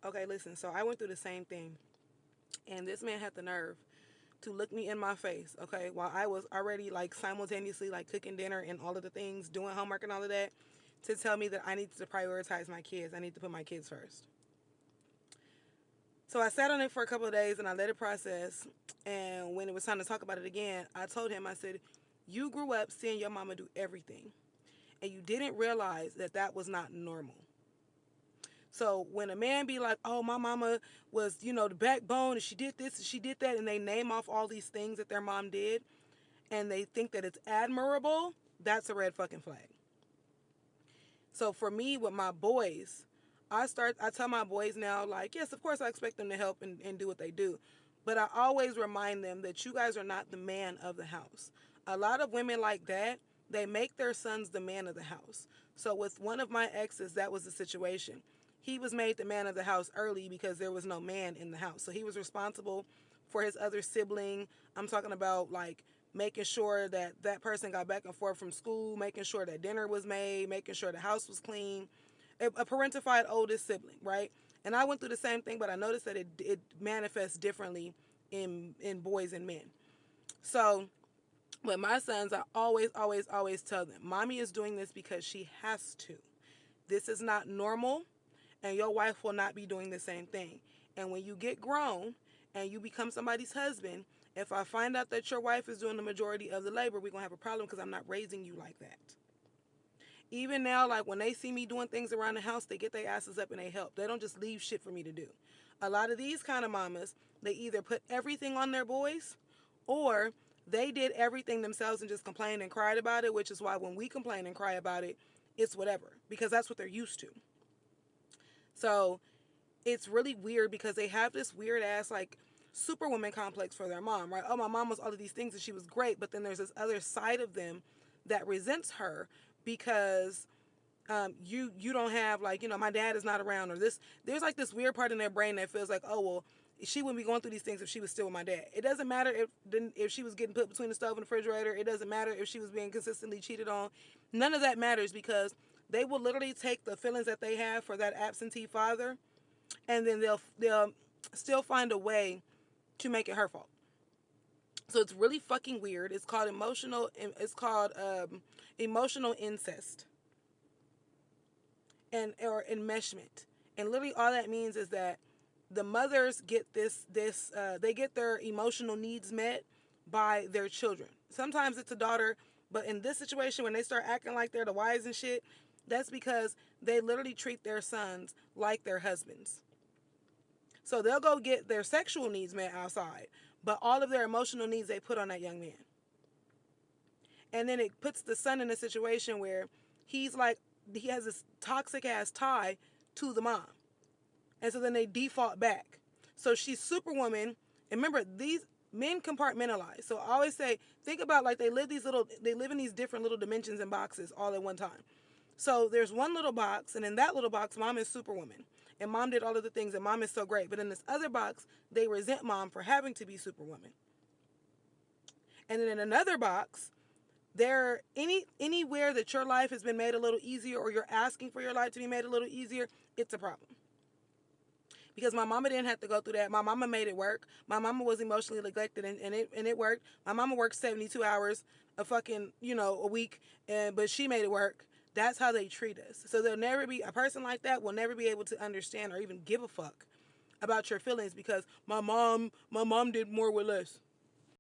Okay, listen. So I went through the same thing, and this man had the nerve to look me in my face, okay, while I was already like simultaneously like cooking dinner and all of the things, doing homework and all of that, to tell me that I need to prioritize my kids. I need to put my kids first. So I sat on it for a couple of days and I let it process. And when it was time to talk about it again, I told him, I said, "You grew up seeing your mama do everything, and you didn't realize that that was not normal." So when a man be like, "Oh, my mama was, the backbone, and she did this and she did that," and they name off all these things that their mom did, and they think that it's admirable, that's a red fucking flag. So for me, with my boys, I tell my boys now, like, yes, of course I expect them to help and do what they do. But I always remind them that you guys are not the man of the house. A lot of women like that, they make their sons the man of the house. So with one of my exes, that was the situation. He was made the man of the house early because there was no man in the house. So he was responsible for his other sibling. I'm talking about like making sure that that person got back and forth from school, making sure that dinner was made, making sure the house was clean. A parentified oldest sibling, right? And I went through the same thing, but I noticed that it manifests differently in boys and men. So with my sons, I always tell them, "Mommy is doing this because she has to. This is not normal, and your wife will not be doing the same thing. And when you get grown and you become somebody's husband, if I find out that your wife is doing the majority of the labor, we're going to have a problem because I'm not raising you like that." Even now, like when they see me doing things around the house, they get their asses up and they help. They don't just leave shit for me to do. A lot of these kind of mamas, they either put everything on their boys or they did everything themselves and just complained and cried about it, which is why when we complain and cry about it, it's whatever because that's what they're used to. So it's really weird because they have this weird ass like superwoman complex for their mom, right? Oh, my mom was all of these things and she was great, but then there's this other side of them that resents her because you don't have like my dad is not around or this. There's like this weird part in their brain that feels like, oh well, she wouldn't be going through these things if she was still with my dad. It doesn't matter if she was getting put between the stove and the refrigerator. It doesn't matter if she was being consistently cheated on. None of that matters because they will literally take the feelings that they have for that absentee father and then they'll still find a way to make it her fault. So it's really fucking weird. It's called emotional incest and or enmeshment. And literally all that means is that the mothers get they get their emotional needs met by their children. Sometimes it's a daughter, but in this situation when they start acting like they're the wives and shit, that's because they literally treat their sons like their husbands. So they'll go get their sexual needs met outside, but all of their emotional needs they put on that young man. And then it puts the son in a situation where he's like, he has this toxic ass tie to the mom. And so then they default back. So she's superwoman. And remember, these men compartmentalize. So I always say, think about like they live in these different little dimensions and boxes all at one time. So there's one little box, and in that little box, mom is superwoman. And mom did all of the things, and mom is so great. But in this other box, they resent mom for having to be superwoman. And then in another box, there anywhere that your life has been made a little easier or you're asking for your life to be made a little easier, it's a problem. Because my mama didn't have to go through that. My mama made it work. My mama was emotionally neglected and it worked. My mama worked 72 hours a week, but she made it work. That's how they treat us. So there'll never be a person like that will never be able to understand or even give a fuck about your feelings because my mom did more with less.